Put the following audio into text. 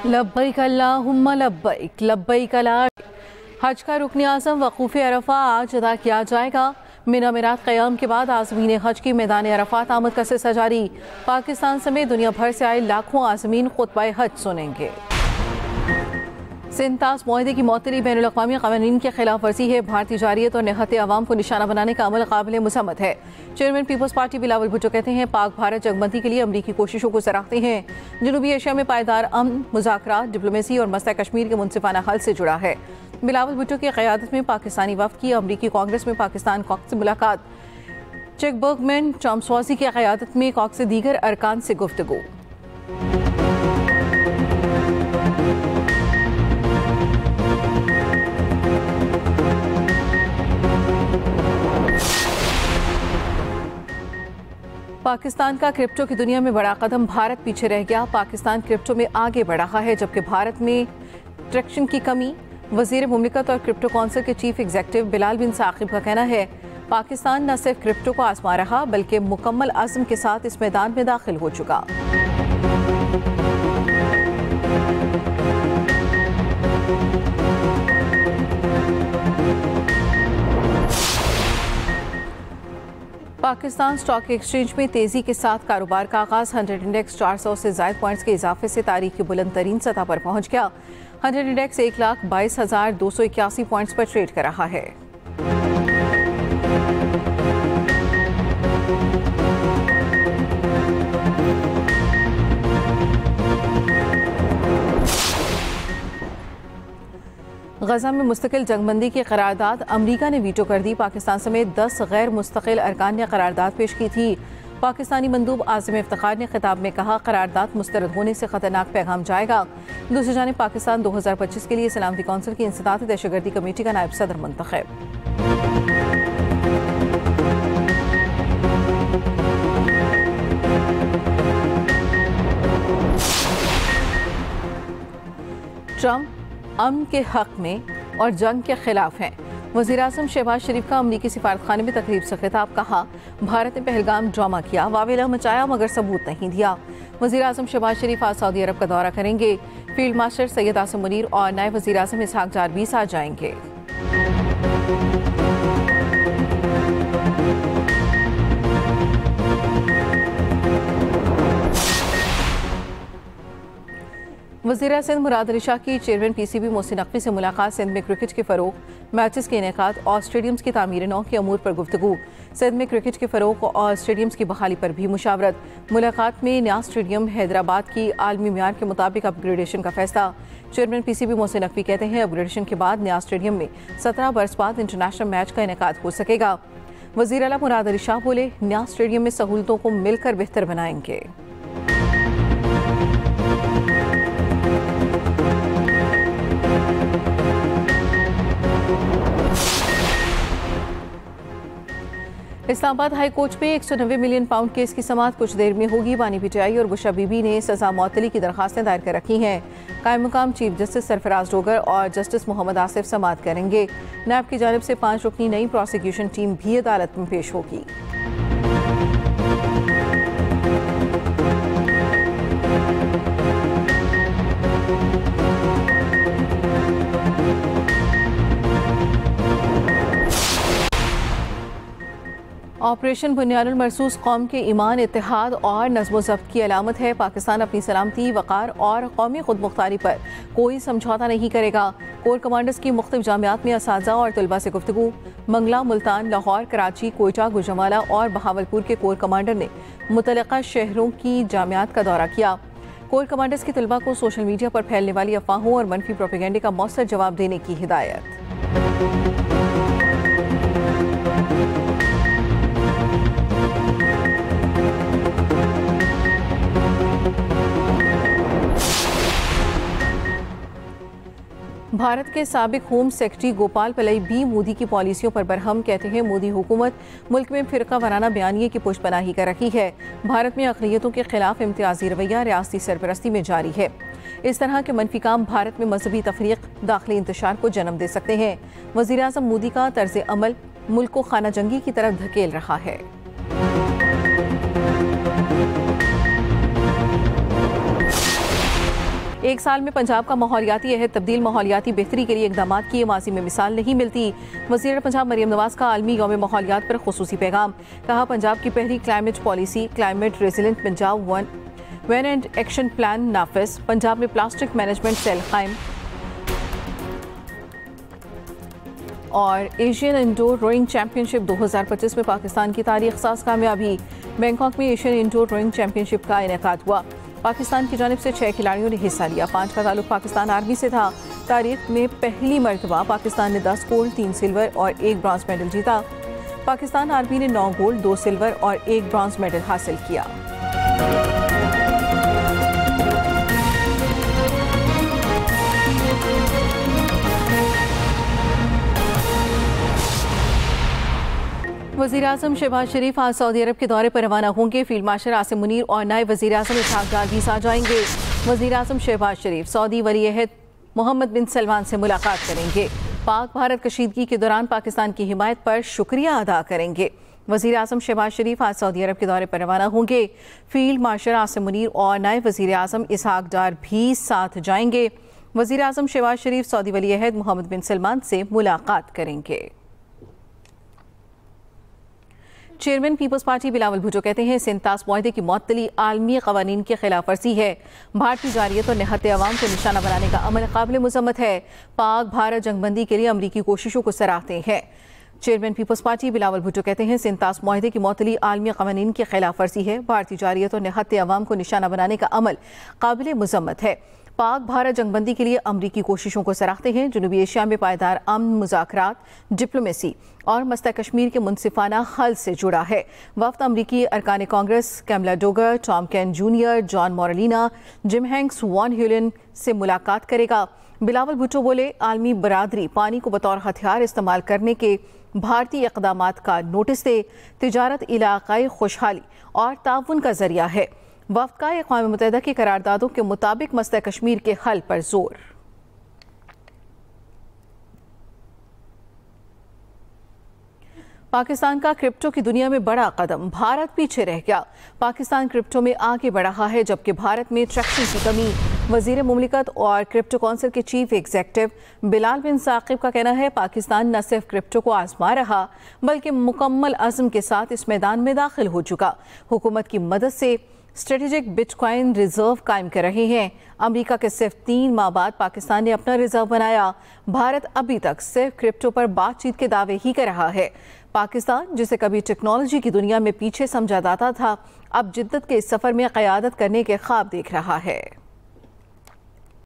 लब्बैक अल्लाहुम्मा लब्बैक लब्बैक ला। हज का रुकन आज़म वक़ूफ़ अरफा आज अदा किया जाएगा। मिना मिरात क़याम के बाद आज़मीन हज की मैदान अरफात आमद का सिलसिला जारी। पाकिस्तान समेत दुनिया भर से आए लाखों आज़मीन खुतबा हज सुनेंगे। सिंतास मुआहदे की मअतली बैनुल अक़वामी क़वानीन की खिलाफ वर्जी है। भारतीय जारियत और निहत अवाम को निशाना बनाने का अमल काबिल मुसम्मत है। Chairman people's party Bilawal Bhutto कहते हैं पाक भारत जंगबंदी के लिए अमरीकी कोशिशों को सराहते हैं। जनूबी एशिया में पायदार अमन, मुज़ाकरात, डिप्लोमेसी और मसला कश्मीर के मुनसिफाना हल से जुड़ा है। बिलावल भुट्टो की क़यादत में पाकिस्तानी वफ़द की अमरीकी कांग्रेस में पाकिस्तान कॉक्स से मुलाकात। चेकबर्गमैन चॉम्स्वाज़ी की क़यादत में कॉक्स से दीगर अरकान से गुफ्तगू। पाकिस्तान का क्रिप्टो की दुनिया में बड़ा कदम, भारत पीछे रह गया। पाकिस्तान क्रिप्टो में आगे बढ़ रहा है जबकि भारत में ट्रैक्शन की कमी। वज़ीर मुमलिकत और क्रिप्टो काउंसिल के चीफ एग्जीक्यूटिव बिलाल बिन साकिब का कहना है पाकिस्तान न सिर्फ क्रिप्टो को आजमा रहा बल्कि मुकम्मल अज़्म के साथ इस मैदान में दाखिल हो चुका। पाकिस्तान स्टॉक एक्सचेंज में तेजी के साथ कारोबार का आगाज। 100 इंडेक्स 400 से ज़ायद पॉइंट्स के इजाफे से तारीख की बुलंद तरीन सतह पर पहुंच गया। 100 इंडेक्स 1,22,281 पॉइंट्स पर ट्रेड कर रहा है। गजा में मुस्तकिल जंगबंदी की करारदाद अमरीका ने वीटो कर दी। पाकिस्तान समेत 10 गैर मुस्तकिल अरकान ने करारदाद पेश की थी। पाकिस्तानी मंदूब आज़म इफ्तिखार ने खिताब में कहा करारदाद मुस्तरद होने से खतरनाक पैगाम जाएगा। दूसरी जानिब पाकिस्तान 2025 के लिए सलामती कौंसिल की इंसदादी दहशतगर्दी कमेटी का नायब सदर मुंतखब। ट्रंप अमन के हक में और जंग के खिलाफ हैं। वज़ीर आज़म शहबाज शरीफ का अमरीकी सिफारतखाने में तकरीब से खिताब। कहा भारत ने पहलगाम ड्रामा किया, वावेला मचाया मगर सबूत नहीं दिया। वज़ीर आज़म शहबाज शरीफ आज सऊदी अरब का दौरा करेंगे। फील्ड मार्शल सैयद आसिम मुनीर और नायब वज़ीर आज़म इसहाक जार भी साथ जाएंगे। वज़ीर सिंध मुराद अली शाह की चेयरमैन पीसीबी मोहसिन नकवी से मुलाकात। सिंध में क्रिकेट के फ़रोग़, मैचेस के इनेकाद और स्टेडियम्स की तामीर नौ के अमूर पर गुफ्तगू। सिंध में क्रिकेट के फ़रोग़ और स्टेडियम्स की बहाली पर भी मुशावरत। मुलाकात में न्याज स्टेडियम हैदराबाद की आलमी म्यार के मुताबिक अपग्रेडेशन का फैसला। चेयरमैन पीसीबी मोहसिन नकवी कहते हैं अपग्रेडेशन के बाद न्याज स्टेडियम में 17 बरस बाद इंटरनेशनल मैच का इनेकाद हो सकेगा। वज़ीर आला मुराद अली शाह बोले न्याज स्टेडियम में सहूलतों को मिलकर बेहतर बनाएंगे। इस्लामाबाद हाई कोर्ट में 190 मिलियन पाउंड केस की समाअत कुछ देर में होगी। बानी पीटीआई और बुशरा बीबी ने सजा मुअत्तली की दरखास्तें दायर कर रखी हैं। कायम मुकाम चीफ जस्टिस सरफराज डोगर और जस्टिस मोहम्मद आसिफ समाअत करेंगे। नैब की जानिब से 5 रुकनी नई प्रोसिक्यूशन टीम भी अदालत में पेश होगी। ऑपरेशन बुनियानुल मरसूस कौम के ईमान, इत्तेहाद और नज़्म ज़ब्त की अलामत है। पाकिस्तान अपनी सलामती, वक़ार और कौमी खुद मुख्तारी पर कोई समझौता नहीं करेगा। कोर कमांडर्स की मुख्तलिफ जामियात में असातिज़ा और तलबा से गुफ्तगू। मंगला, मुल्तान, लाहौर, कराची, कोयटा, गुजरांवाला और बहावलपुर के कोर कमांडर ने मुतल्लिक़ा शहरों की जामियात का दौरा किया। कोर कमांडर्स की तलबा को सोशल मीडिया पर फैलने वाली अफवाहों और मनफी प्रोपेगेंडे का मौसर जवाब देने की हिदायत। भारत के साबिक होम सेक्रेटरी गोपाल पल्लई भी मोदी की पॉलिसियों पर बरहम। कहते हैं मोदी हुकूमत मुल्क में फिरका वाराना बयानिए की पुष्पनाही कर रही है। भारत में अक़लियतों के खिलाफ इम्तियाजी रवैया रियासती सरपरस्ती में जारी है। इस तरह के मनफी काम भारत में मजहबी तफरीक, दाखिली इंतशार को जन्म दे सकते हैं। वज़ीर आज़म मोदी का तर्ज अमल मुल्क को खाना जंगी की तरफ धकेल रहा है। एक साल में पंजाब का माहौलियाती अहद तब्दील, माहौलियाती बेहतरी के लिए इकदाम किए, माजी में मिसाल नहीं मिलती। वज़ीर पंजाब मरियम नवाज का आलमी यौम माहौलियात पर खुसूसी पैगाम। कहा, पंजाब की पहली climate policy climate resilient Punjab one and action plan नाफिज। पंजाब में प्लास्टिक मैनेजमेंट सेल कायम। और एशियन इंडोर रोइंग चैंपियनशिप 2025 में पाकिस्तान की तारीख साज कामयाबी। बैंकॉक में एशियन इंडोर रोइंग चैंपियनशिप का इनेकाद हुआ। पाकिस्तान की जानिब से 6 खिलाड़ियों ने हिस्सा लिया। 5 का ताल्लुक पाकिस्तान आर्मी से था। तारीख में पहली मरतबा पाकिस्तान ने 10 गोल्ड, 3 सिल्वर और 1 ब्रॉन्ज मेडल जीता। पाकिस्तान आर्मी ने 9 गोल्ड, 2 सिल्वर और 1 ब्रॉन्ज मेडल हासिल किया। वज़ीर-ए-आज़म शहबाज शरीफ आज सऊदी अरब के दौरे पर रवाना होंगे। फील्ड मार्शल आसिम मुनीर और नायब वज़ीर-ए-आज़म इसहाक डार भी साथ जाएंगे। वज़ीर-ए-आज़म शहबाज शरीफ सऊदी वली-ए-अहद मोहम्मद बिन सलमान से मुलाकात करेंगे। पाक भारत कशीदगी के दौरान पाकिस्तान की हिमायत पर शुक्रिया अदा करेंगे। वज़ीर-ए-आज़म शहबाज शरीफ आज सऊदी अरब के दौरे पर रवाना होंगे। फील्ड मार्शल आसिम मुनीर और नायब वज़ीर-ए-आज़म इसहाक डार भी साथ जाएंगे। वज़ीर-ए-आज़म शहबाज शरीफ सऊदी वली-ए-अहद मोहम्मद बिन सलमान से मुलाकात करेंगे। Chairman people's party Bilawal Bhutto कहते हैं, सिंतास मुआहदे की मुअत्तली आलमी क़वानीन की खिलाफ वर्जी है। भारतीय जारियत और निहत्त अवाम को निशाना बनाने का अमल काबिल मुज़म्मत है। पाक भारत जंगबंदी के लिए अमरीकी कोशिशों को सराहते हैं। Chairman people's party Bilawal Bhutto कहते हैं, सिंतास मुआहदे की मुअत्तली आलमी क़वानीन की खिलाफ वर्जी है। भारतीय जारियत और निहत्त अवाम को निशाना बनाने का अमल काबिल मुज़म्मत है। पाक भारत जंगबंदी के लिए अमरीकी कोशिशों को सराहते हैं। जनूबी एशिया में पायदार अमन, मुज़ाकरात, डिप्लोमेसी और मस्ता कश्मीर के मुनसिफाना हल से जुड़ा है। वफ्द अमरीकी अरकान कांग्रेस कैमला डोगर, टॉम कैन जूनियर, जॉन मोरलिना, जिम हैंक्स, वॉन ह्यूलिन से मुलाकात करेगा। बिलावल भुट्टो बोले, आलमी बरादरी पानी को बतौर हथियार इस्तेमाल करने के भारतीय इक़दामात का नोटिस दे। तिजारत इलाक़ाई खुशहाली और ताउन का जरिया है। वफ्द का अक़वाम मुत्तहिदा की करारदादों के मुताबिक मसला कश्मीर के हल पर जोर। पाकिस्तान का क्रिप्टो की दुनिया में बड़ा कदम, भारत पीछे रह गया। पाकिस्तान क्रिप्टो में आगे बढ़ रहा है, जबकि भारत में ट्रैक्शन की कमी। वजीर मुमलिकत और क्रिप्टो काउंसिल के चीफ एग्जीक्यूटिव बिलाल बिन साकिब का कहना है, पाकिस्तान न सिर्फ क्रिप्टो को आजमा रहा बल्कि मुकम्मल अज़्म के साथ इस मैदान में दाखिल हो चुका। हुकूमत की मदद से स्ट्रेटेजिक बिटकॉइन रिजर्व कायम कर रहे हैं। अमेरिका के सिर्फ 3 माह बाद पाकिस्तान ने अपना रिजर्व बनाया। भारत अभी तक सिर्फ क्रिप्टो पर बातचीत के दावे ही कर रहा है। पाकिस्तान, जिसे कभी टेक्नोलॉजी की दुनिया में पीछे समझा जाता था, अब जिद्दत के इस सफर में क़यादत करने के ख्वाब देख रहा है।